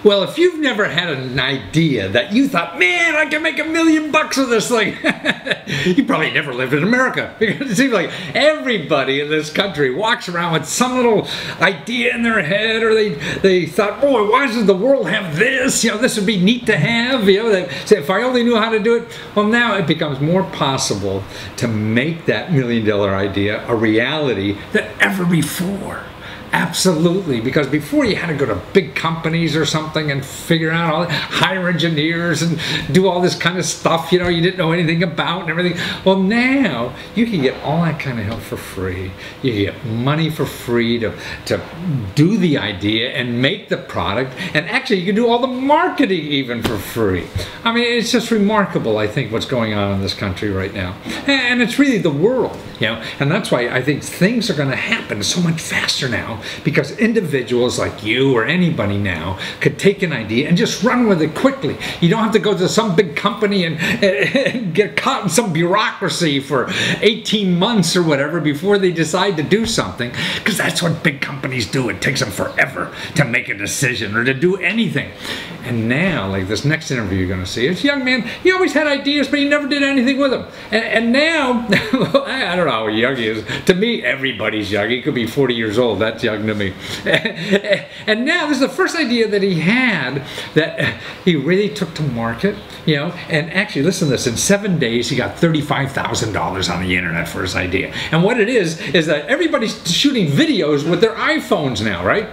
Well, if you've never had an idea that you thought, man, I can make $1 million with this thing, you probably never lived in America. Because it seems like everybody in this country walks around with some little idea in their head, or they thought, boy, why doesn't the world have this? You know, this would be neat to have. You know, they say, if I only knew how to do it. Well, now it becomes more possible to make that $1 million idea a reality than ever before. Absolutely, because before you had to go to big companies or something and figure out all, hire engineers and do all this kind of stuff, you know, you didn't know anything about and everything. Well, now you can get all that kind of help for free. You can get money for free to do the idea and make the product, and actually you can do all the marketing even for free. I mean, it's just remarkable, I think, what's going on in this country right now. And it's really the world, you know, and that's why I think things are going to happen so much faster now, because individuals like you or anybody now could take an idea and just run with it quickly. You don't have to go to some big company and get caught in some bureaucracy for 18 months or whatever before they decide to do something, because that's what big companies do. It takes them forever to make a decision or to do anything. And now, like this next interview you're going to see, this young man, he always had ideas, but he never did anything with them. And now, I don't know how young he is. To me, everybody's young. He could be 40 years old. That's young to me. And now this is the first idea that he had that he really took to market, you know. And actually, listen to this, in 7 days he got $35,000 on the internet for his idea. And what it is that everybody's shooting videos with their iPhones now, right?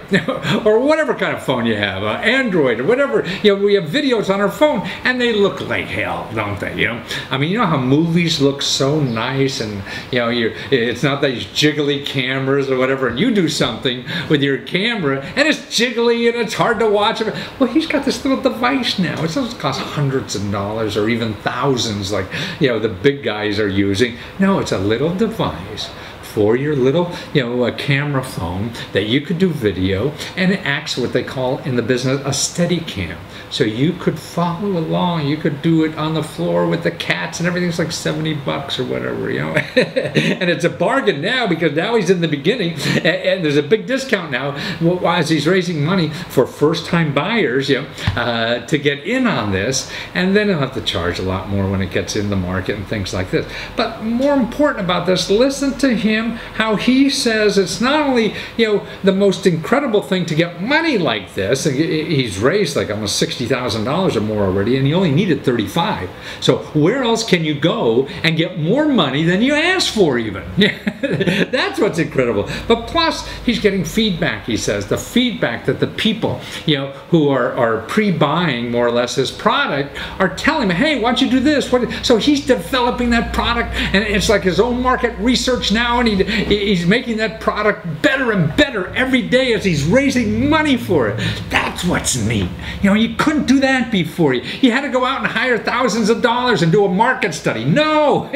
Or whatever kind of phone you have, Android or whatever. You know, we have videos on our phone and they look like hell, don't they? You know, I mean, you know how movies look so nice, and you know, it's not these jiggly cameras or whatever, and you do something with your camera and it's jiggly and it's hard to watch. Well, he's got this little device now. It doesn't cost hundreds of dollars or even thousands like, you know, the big guys are using. No, it's a little device for your little, you know, a camera phone that you could do video, and it acts what they call in the business a steady cam. So you could follow along, you could do it on the floor with the cats and everything's like 70 bucks or whatever, you know. And it's a bargain now, because now he's in the beginning and there's a big discount now as he's raising money for first-time buyers, you know, to get in on this, and then he'll have to charge a lot more when it gets in the market and things like this. But more important about this, listen to him, how he says it's not only, you know, the most incredible thing to get money like this, and he's raised like almost $60,000 or more already, and he only needed 35. So where else can you go and get more money than you asked for even? That's what's incredible. But plus, he's getting feedback, he says, the feedback that the people, you know, who are pre-buying more or less his product are telling him, hey, why don't you do this? So he's developing that product, and it's like his own market research now, and he's making that product better and better every day as he's raising money for it. That's what's neat. You know, you couldn't do that before. You had to go out and hire thousands of dollars and do a market study. No!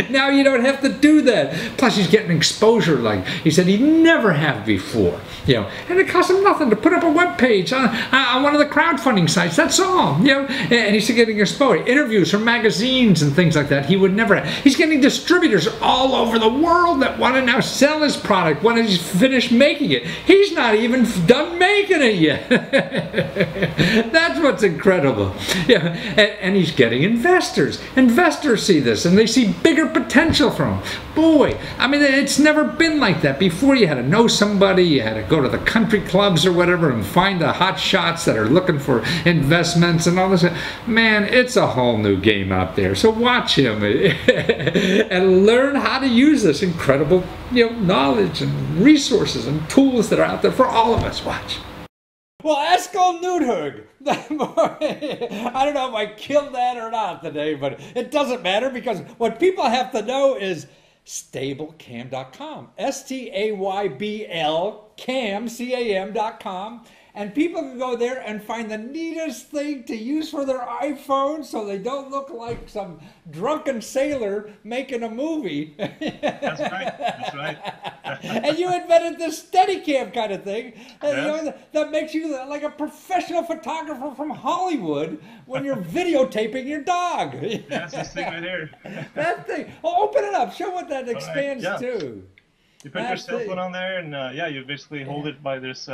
Now you don't have to do that. Plus he's getting exposure like he said he'd never have before. You know, and it costs him nothing to put up a web page on one of the crowdfunding sites. That's all. You know, and he's getting exposure, interviews from magazines and things like that. He would never have. He's getting distributors all over the world that want to now sell his product when he's finished making it. He's not even done making it yet. That's what's incredible. Yeah, and he's getting investors. Investors see this and they see bigger potential from him. Boy, I mean, it's never been like that. Before you had to know somebody, you had to go to the country clubs or whatever and find the hot shots that are looking for investments and all this. Man, it's a whole new game out there. So watch him and learn how to use this incredible, you know, knowledge and resources and tools that are out there for all of us. Watch. Well, Lesko Nudhug. I don't know if I killed that or not today, but it doesn't matter, because what people have to know is stablecam.com. S-T-A-Y-B-L cam, C-A-M.com. And people can go there and find the neatest thing to use for their iPhone so they don't look like some drunken sailor making a movie. That's right. That's right. And you invented this Steadicam kind of thing, you know, that makes you like a professional photographer from Hollywood when you're videotaping your dog. That's this thing right here. That thing. Oh, open it up. Show what that expands to. You put your cell phone on there, and yeah, you basically hold it by this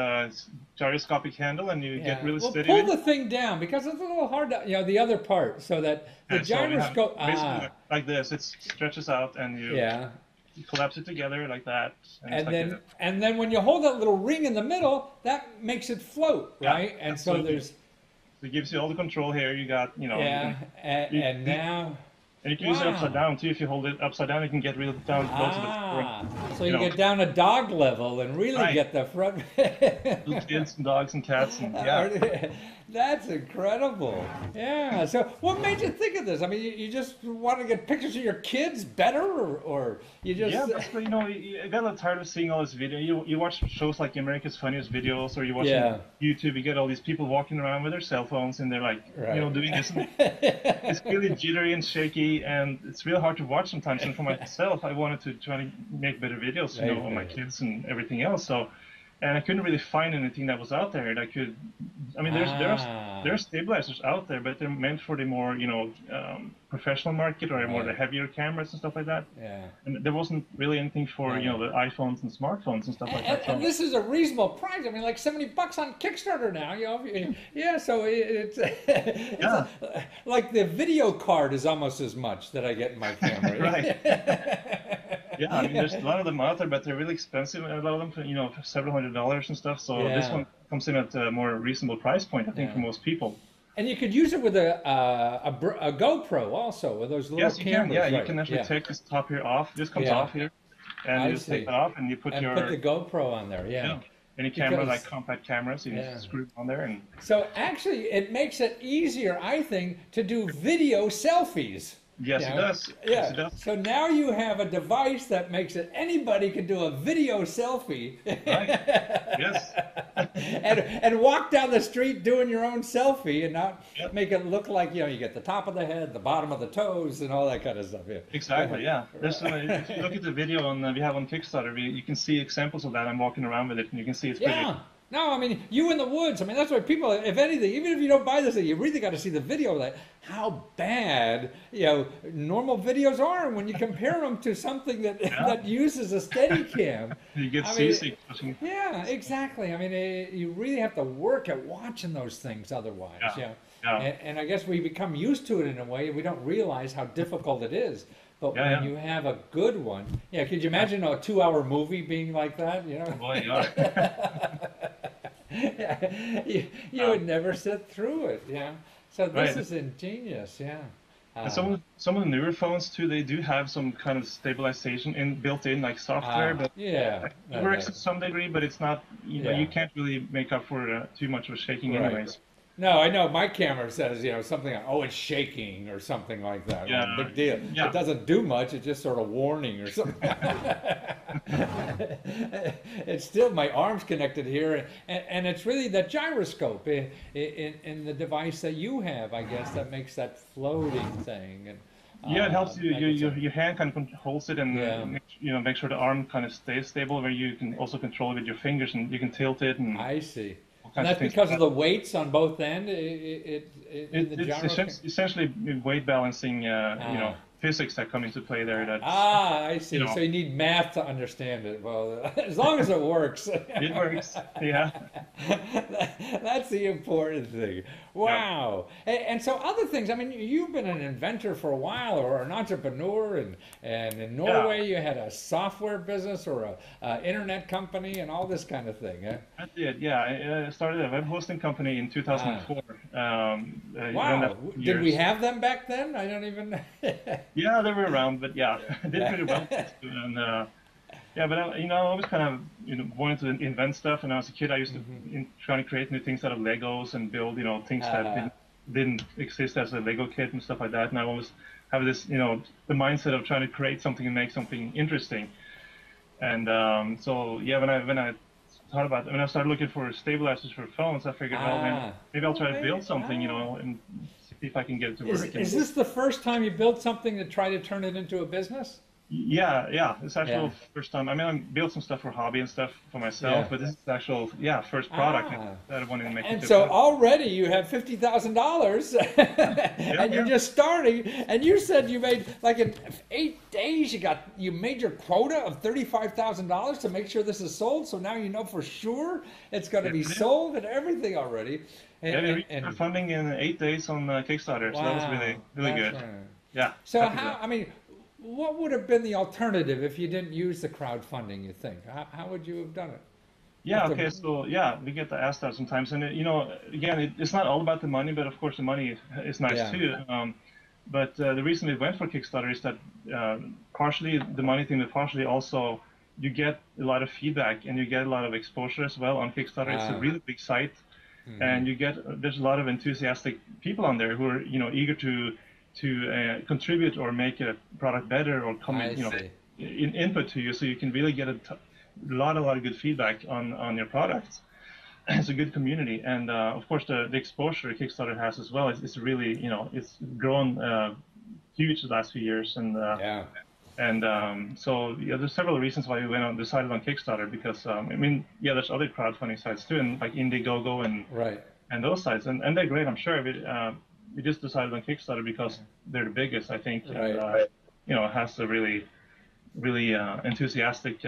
gyroscopic handle, and you get really steady. Pull the thing down because it's a little hard to, the other part, so that the gyroscope. So basically like this, it stretches out, and you collapse it together like that, and then when you hold that little ring in the middle, that makes it float, right? And absolutely. so it gives you all the control here. You got, and now. And you can use it upside down too. If you hold it upside down, you can get real down close to the so you get down to dog level and really get the front. Little kids and dogs and cats and That's incredible. Yeah. So what made you think of this? I mean, you just want to get pictures of your kids better, or you just... Yeah, basically, you got a little tired of seeing all this video. You watch shows like America's Funniest Videos, or you watch YouTube, you get all these people walking around with their cell phones, and they're like, doing this. And it's really jittery and shaky, and it's real hard to watch sometimes. And for myself, I wanted to try to make better videos, on my kids and everything else. And I couldn't really find anything that was out there that could. I mean, there are stabilizers out there, but they're meant for the more professional market, or more the heavier cameras and stuff like that. Yeah. And there wasn't really anything for the iPhones and smartphones and stuff like that. And this is a reasonable price. I mean, like $70 on Kickstarter now. So it's like the video card is almost as much that I get in my camera. Right. Yeah, I mean, there's a lot of them out there, but they're really expensive. A lot of them, for several $100s and stuff. So this one comes in at a more reasonable price point, I think, for most people. And you could use it with a GoPro also, with those little cameras. Yeah, you can actually take this top here off. This comes off here, and you just take it off, and you put put the GoPro on there. Yeah. Any camera, like compact cameras, you just screw it on there. And so actually, it makes it easier, I think, to do video selfies. Yes, it does. Yeah. Yes, it does. So now you have a device that makes it anybody can do a video selfie. Right. Yes. and walk down the street doing your own selfie and not make it look like you get the top of the head, the bottom of the toes, and all that kind of stuff. Yeah. Exactly. Yeah. There's if you look at the video we have on Kickstarter, you can see examples of that. I'm walking around with it, and you can see it's pretty. No, I mean, you in the woods. I mean, that's why people, if anything, even if you don't buy this thing, you really got to see the video of that, how bad, normal videos are. And when you compare them to something that uses a Steadicam. You get seasick. Yeah, exactly. I mean, you really have to work at watching those things otherwise. Yeah. And I guess we become used to it in a way, and we don't realize how difficult it is. But when you have a good one, could you imagine a 2-hour movie being like that? Boy, you would never sit through it. So this is ingenious. And some of the newer phones too, they do have some kind of stabilization built in, like software. But it works to some degree, but it's not. You can't really make up for too much of shaking, anyways. No, I know my camera says, something like, it's shaking or something like that. Yeah. Big deal. Yeah. It doesn't do much. It's just sort of warning or something. It's still, my arm's connected here. And it's really the gyroscope in the device that you have, I guess, that makes that floating thing. And it helps you. Your hand kind of holds it and make sure the arm kind of stays stable, where you can also control it with your fingers, and you can tilt it. And I see. And that's because of the weights on both ends. It's essentially weight balancing, physics that come into play there. I see. So you need math to understand it. Well, as long as it works. It works. Yeah. That's the important thing. Wow. Yeah. And so other things. I mean, you've been an inventor for a while, or an entrepreneur, and in Norway you had a software business or a internet company and all this kind of thing. I did. Yeah. I started a web hosting company in 2004. Wow. Did we have them back then? I don't even. Yeah, they were around, but I did pretty well. And but I always kind of wanted to invent stuff. And as a kid, I used to try to create new things out of Legos and build things that didn't exist as a Lego kit and stuff like that. And I always have this the mindset of trying to create something and make something interesting. And when I thought about when I started looking for stabilizers for phones, I figured, maybe I'll try to build something, and see if I can get it to work. Is this the first time you built something to try to turn it into a business? Yeah. It's actual Yeah. first time. I mean, I built some stuff for hobby and stuff for myself, Yeah. but this is the actual, yeah, first product Ah. that I wanted to make And into a so product. already you have $50,000 Yeah, and you're yeah. just starting. And you said you made like in 8 days you made your quota of $35,000 to make sure this is sold. So now you know for sure it's going to Yeah, be it is. sold and everything already. Yeah, we reached our And funding in 8 days on Kickstarter, so that was wow, really that's good. right. Yeah, So happy with how, that. I mean, what would have been the alternative if you didn't use the crowdfunding, you think? How would you have done it? Yeah, After, okay, so yeah, we get asked that sometimes, and again, it's not all about the money, but of course the money is nice yeah. too. But the reason we went for Kickstarter is that partially the money thing, but partially also you get a lot of feedback and you get a lot of exposure as well on Kickstarter. It's a Ah. really big site, and there's a lot of enthusiastic people on there who are eager to contribute or make a product better or I comment see. input to you, so you can really get a lot of good feedback on your product. It's a good community, and of course the exposure Kickstarter has as well is really it's grown huge the last few years, Yeah. and so yeah, there's several reasons why we decided on Kickstarter because I mean yeah, there's other crowdfunding sites too, and like Indiegogo Right. and those sites, and they're great, I'm sure. We just decided on Kickstarter because they're the biggest, I think, and Right. it has a really enthusiastic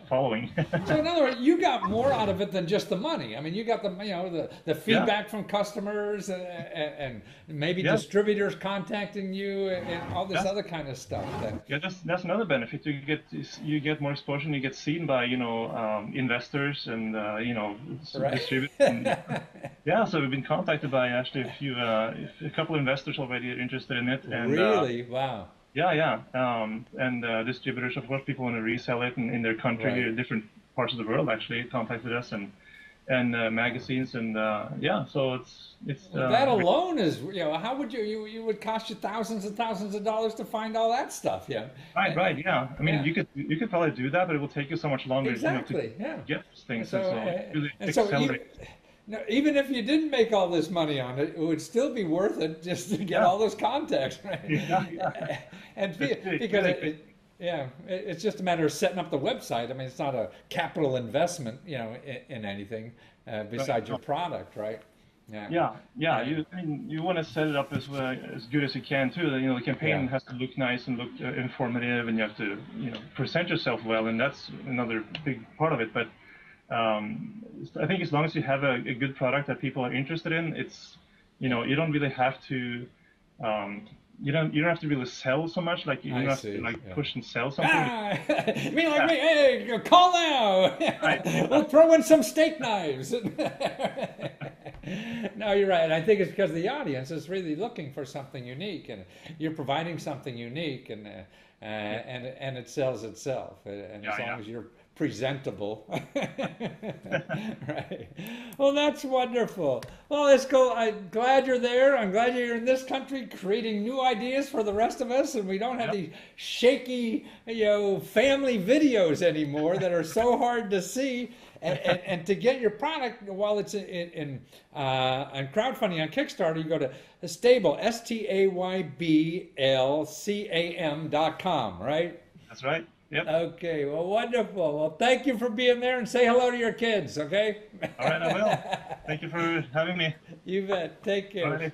following. So in other words, you got more out of it than just the money. I mean, you got the Yeah, feedback from customers and maybe yeah, distributors contacting you and all this yeah. other kind of stuff. That, Yeah, that's another benefit. You get more exposure and you get seen by investors and right. distributors. And, yeah, so we've been contacted by actually a couple of investors already are interested in it, and Really? Wow. and distributors, of course, people want to resell it in their country, Right. different parts of the world actually contacted us, and magazines, and yeah, so it's Well, that alone is, how would you would cost you thousands and thousands of dollars to find all that stuff. Yeah. right, And, right, yeah. I mean, yeah. you could probably do that, but it will take you so much longer, to Exactly. Yeah. get these And things, so, and so it really and so even, accelerates. no, even if you didn't make all this money on it, it would still be worth it just to get Yeah, all those contacts, right? yeah. And It's big, because really big. yeah, it's just a matter of setting up the website. I mean, it's not a capital investment, in anything Right. besides your product, right? Yeah. Yeah. And, I mean, you want to set it up as good as you can too. The yeah. campaign has to look nice and look informative, and you have to, present yourself well, and that's another big part of it. But I think as long as you have a good product that people are interested in, you don't really have to. Um, you don't have to really sell so much. Like you I don't have to see. like Yeah. push and sell something. Ah, you mean like Yeah, me? Hey, call now. right. We'll throw in some steak knives. No, you're right. I think it's because the audience is really looking for something unique, and you're providing something unique, Yeah, and it sells itself. And as yeah, long yeah. as you're presentable, right? Well, that's wonderful. Well, let's go. I'm glad you're there. I'm glad you're in this country creating new ideas for the rest of us, and we don't have Yep. these shaky, family videos anymore that are so hard to see. And to get your product while it's on crowdfunding on Kickstarter, you go to stable staybl.com, right? That's right. Yep. Okay, well, wonderful. Well, thank you for being there, and say hello to your kids, okay? All right, I will. Thank you for having me. You bet. Take All care. right.